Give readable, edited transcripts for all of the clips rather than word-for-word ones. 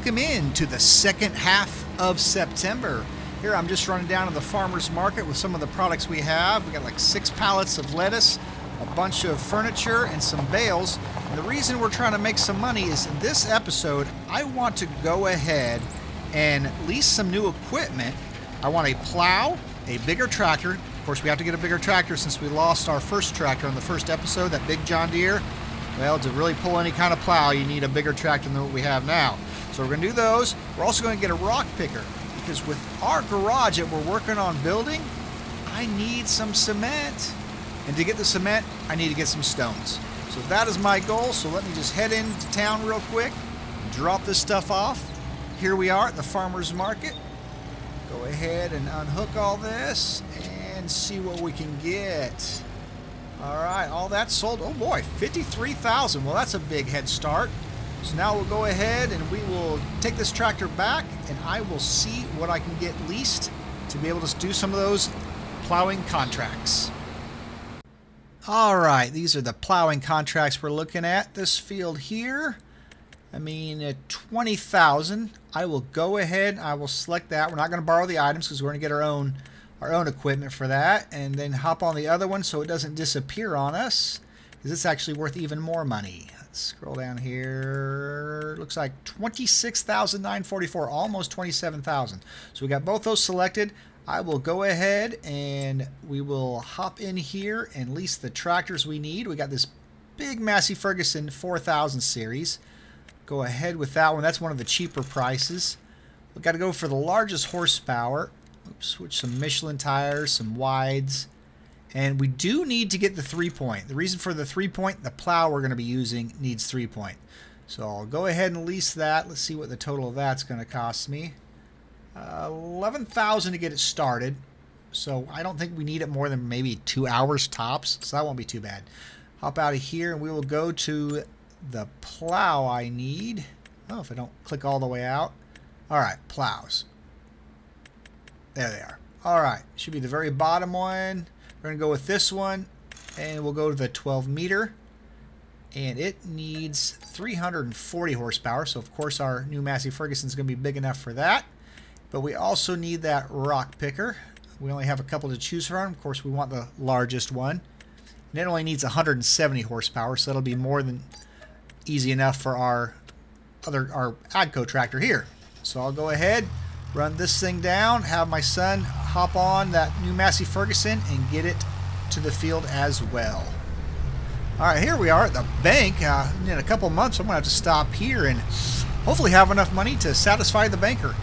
Welcome in to the second half of September. Here I'm just running down to the farmer's market with some of the products we have. We got like 6 pallets of lettuce, a bunch of furniture, and some bales. And the reason we're trying to make some money is in this episode, I want to go ahead and lease some new equipment. I want a plow, a bigger tractor. Of course, we have to get a bigger tractor since we lost our first tractor in the first episode, that big John Deere. Well, to really pull any kind of plow, you need a bigger tractor than what we have now. So we're going to do those. We're also going to get a rock picker because with our garage that we're working on building, I need some cement. And to get the cement, I need to get some stones. So that is my goal. So let me just head into town real quick, drop this stuff off. Here we are at the farmer's market. Go ahead and unhook all this and see what we can get. All right, all that's sold. Oh boy, 53,000. Well, that's a big head start. So now we'll go ahead and we will take this tractor back and I will see what I can get leased to be able to do some of those plowing contracts. All right, these are the plowing contracts we're looking at. This field here, I mean, at 20,000, I will go ahead, I will select that. We're not going to borrow the items because we're going to get our own equipment for that, and then hop on the other one so it doesn't disappear on us, because it's actually worth even more money. Let's scroll down here. Looks like 26,944, almost 27,000. So we got both those selected. I will go ahead and we will hop in here and lease the tractors we need. We got this big Massey Ferguson 4000 series. Go ahead with that one. That's one of the cheaper prices. We've got to go for the largest horsepower. Oops, switch some Michelin tires, some wides. And we do need to get the 3-point. The reason for the 3-point, the plow we're going to be using needs 3-point. So I'll go ahead and lease that. Let's see what the total of that's going to cost me. 11,000 to get it started. So I don't think we need it more than maybe 2 hours tops. So that won't be too bad. Hop out of here and we will go to the plow I need. Oh, if I don't click all the way out. All right, plows. There they are. All right, should be the very bottom one. We're going to go with this one, and we'll go to the 12 meter. And it needs 340 horsepower, so of course our new Massey Ferguson is going to be big enough for that. But we also need that rock picker. We only have a couple to choose from. Of course, we want the largest one. And it only needs 170 horsepower, so that'll be more than easy enough for our AGCO tractor here. So I'll go ahead, run this thing down, have my son hop on that new Massey Ferguson and get it to the field as well. All right, here we are at the bank. In a couple months, I'm going to have to stop here and hopefully have enough money to satisfy the banker.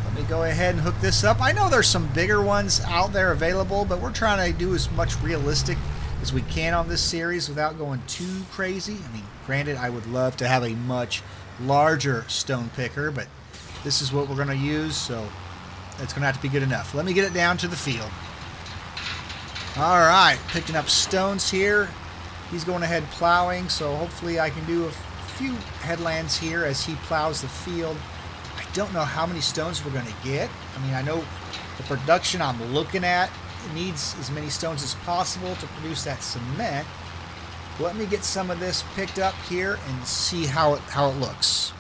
Let me go ahead and hook this up. I know there's some bigger ones out there available, but we're trying to do as much realistic as we can on this series without going too crazy. I mean, granted, I would love to have a much larger stone picker, but this is what we're going to use, so it's going to have to be good enough. Let me get it down to the field. All right, picking up stones here. He's going ahead plowing, so hopefully I can do a few headlands here as he plows the field. I don't know how many stones we're going to get. I mean, I know the production I'm looking at needs as many stones as possible to produce that cement. Let me get some of this picked up here and see how it looks.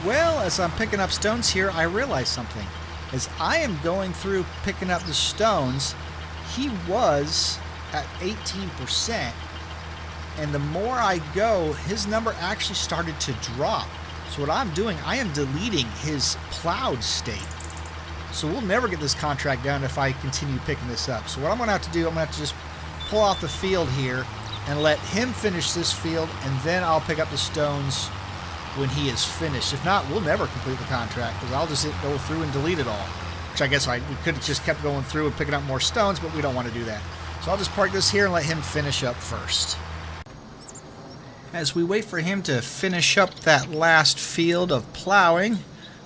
Well, as I'm picking up stones here, I realize something. As I am going through picking up the stones, he was at 18%, and the more I go, his number actually started to drop. So what I'm doing, I am deleting his plowed state. So we'll never get this contract done if I continue picking this up. So what I'm going to have to do, I'm going to have to just pull off the field here and let him finish this field, and then I'll pick up the stones when he is finished. If not, we'll never complete the contract because I'll just go through and delete it all. Which I guess we could have just kept going through and picking up more stones, but we don't want to do that. So I'll just park this here and let him finish up first. As we wait for him to finish up that last field of plowing,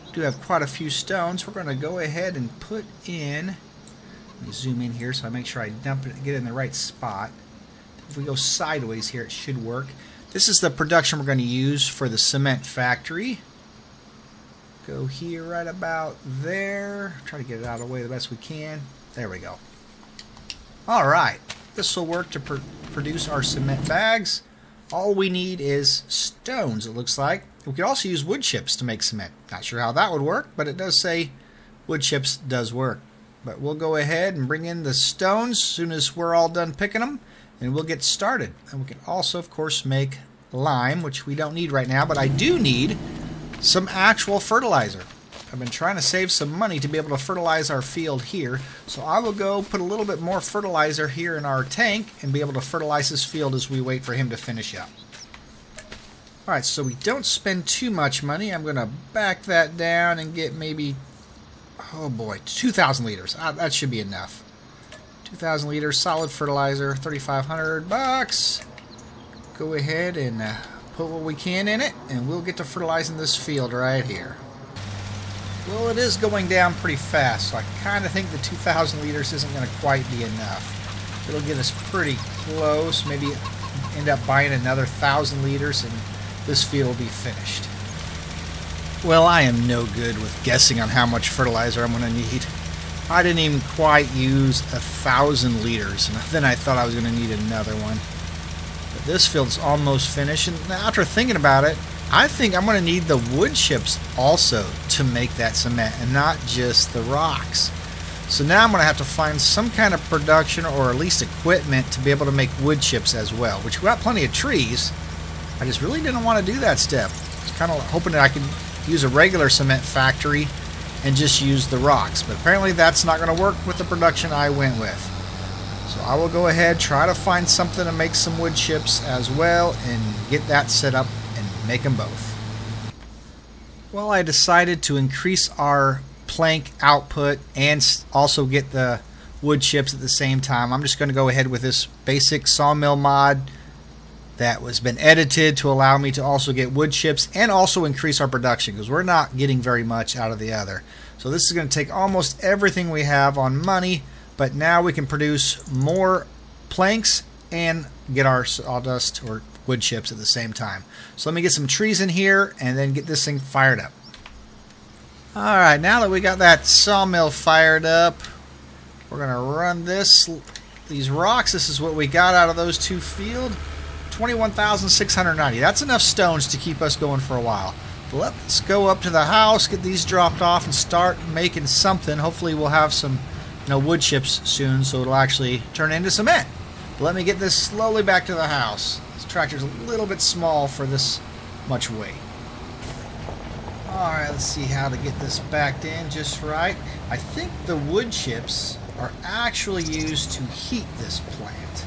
we do have quite a few stones. We're going to go ahead and put in, let me zoom in here so I make sure I dump it, get it in the right spot. If we go sideways here, it should work. This is the production we're going to use for the cement factory. Go here right about there. Try to get it out of the way the best we can. There we go. All right. This will work to produce our cement bags. All we need is stones, it looks like. We could also use wood chips to make cement. Not sure how that would work, but it does say wood chips does work. But we'll go ahead and bring in the stones as soon as we're all done picking them, and we'll get started. And we can also, of course, make lime, which we don't need right now, but I do need some actual fertilizer. I've been trying to save some money to be able to fertilize our field here, so I will go put a little bit more fertilizer here in our tank and be able to fertilize this field as we wait for him to finish up. Alright, so we don't spend too much money. I'm going to back that down and get maybe, oh boy, 2,000 liters. That should be enough. 2,000 liters, solid fertilizer, $3,500. Go ahead and put what we can in it, and we'll get to fertilizing this field right here. Well, it is going down pretty fast, so I kind of think the 2,000 liters isn't going to quite be enough. It'll get us pretty close, maybe end up buying another 1,000 liters, and this field will be finished. Well, I am no good with guessing on how much fertilizer I'm going to need. I didn't even quite use 1,000 liters, and then I thought I was going to need another one. But this field's almost finished, and after thinking about it, I think I'm going to need the wood chips also to make that cement, and not just the rocks. So now I'm going to have to find some kind of production, or at least equipment, to be able to make wood chips as well, which we got plenty of trees. I just really didn't want to do that step. I was kind of hoping that I could use a regular cement factory and just use the rocks, but apparently that's not going to work with the production I went with. So I will go ahead, try to find something to make some wood chips as well, and get that set up and make them both. Well, I decided to increase our plank output and also get the wood chips at the same time. I'm just going to go ahead with this basic sawmill mod that was been edited to allow me to also get wood chips and also increase our production, because we're not getting very much out of the other. So this is going to take almost everything we have on money, but now we can produce more planks and get our sawdust or wood chips at the same time. So let me get some trees in here and then get this thing fired up. Alright, now that we got that sawmill fired up, we're going to run these rocks. This is what we got out of those two fields. 21,690. That's enough stones to keep us going for a while. But let's go up to the house, get these dropped off, and start making something. Hopefully we'll have some wood chips soon, so it'll actually turn into cement. But let me get this slowly back to the house. This tractor's a little bit small for this much weight. Alright, let's see how to get this backed in just right. I think the wood chips are actually used to heat this plant.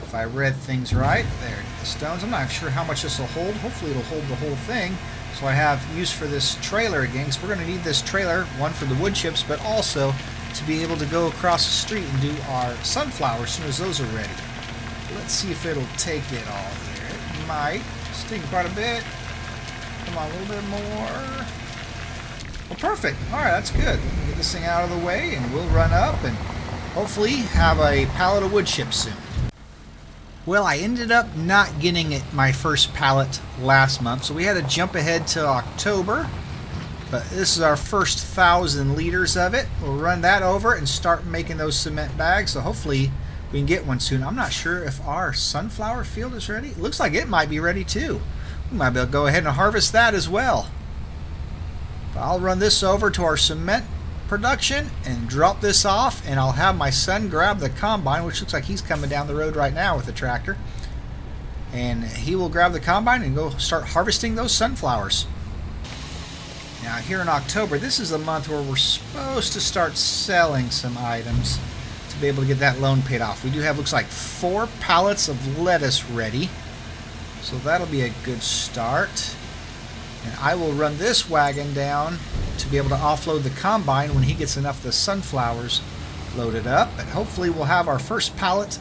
If I read things right, there, the stones. I'm not sure how much this will hold. Hopefully it'll hold the whole thing. So I have use for this trailer again, because we're going to need this trailer, one for the wood chips, but also to be able to go across the street and do our sunflowers as soon as those are ready. Let's see if it'll take it all here. It might. It's taking quite a bit. Come on, a little bit more. Well, perfect. Alright, that's good. Get this thing out of the way, and we'll run up and hopefully have a pallet of wood chips soon. Well, I ended up not getting my first pallet last month, so we had to jump ahead to October. But this is our first 1,000 liters of it. We'll run that over and start making those cement bags, so hopefully we can get one soon. I'm not sure if our sunflower field is ready. It looks like it might be ready too. We might be able to go ahead and harvest that as well. But I'll run this over to our cement production and drop this off, and I'll have my son grab the combine, which looks like he's coming down the road right now with the tractor, and he will grab the combine and go start harvesting those sunflowers. Now here in October, this is the month where we're supposed to start selling some items to be able to get that loan paid off. We do have, looks like, 4 pallets of lettuce ready, so that'll be a good start. And I will run this wagon down to be able to offload the combine when he gets enough of the sunflowers loaded up. And hopefully we'll have our first pallet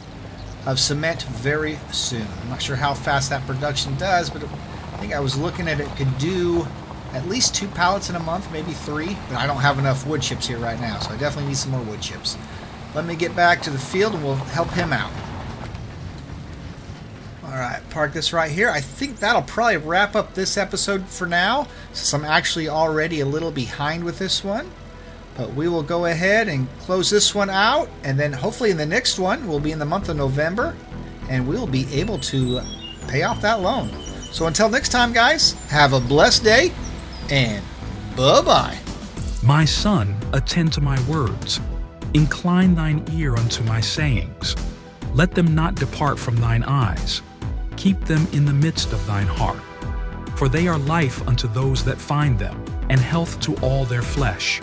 of cement very soon. I'm not sure how fast that production does, but I think I was looking at it could do at least 2 pallets in a month, maybe 3. But I don't have enough wood chips here right now, so I definitely need some more wood chips. Let me get back to the field and we'll help him out. Alright, park this right here. I think that'll probably wrap up this episode for now, since I'm actually already a little behind with this one. But we will go ahead and close this one out, and then hopefully in the next one, we'll be in the month of November, and we'll be able to pay off that loan. So until next time, guys, have a blessed day, and bye-bye. My son, attend to my words. Incline thine ear unto my sayings. Let them not depart from thine eyes. Keep them in the midst of thine heart. For they are life unto those that find them, and health to all their flesh.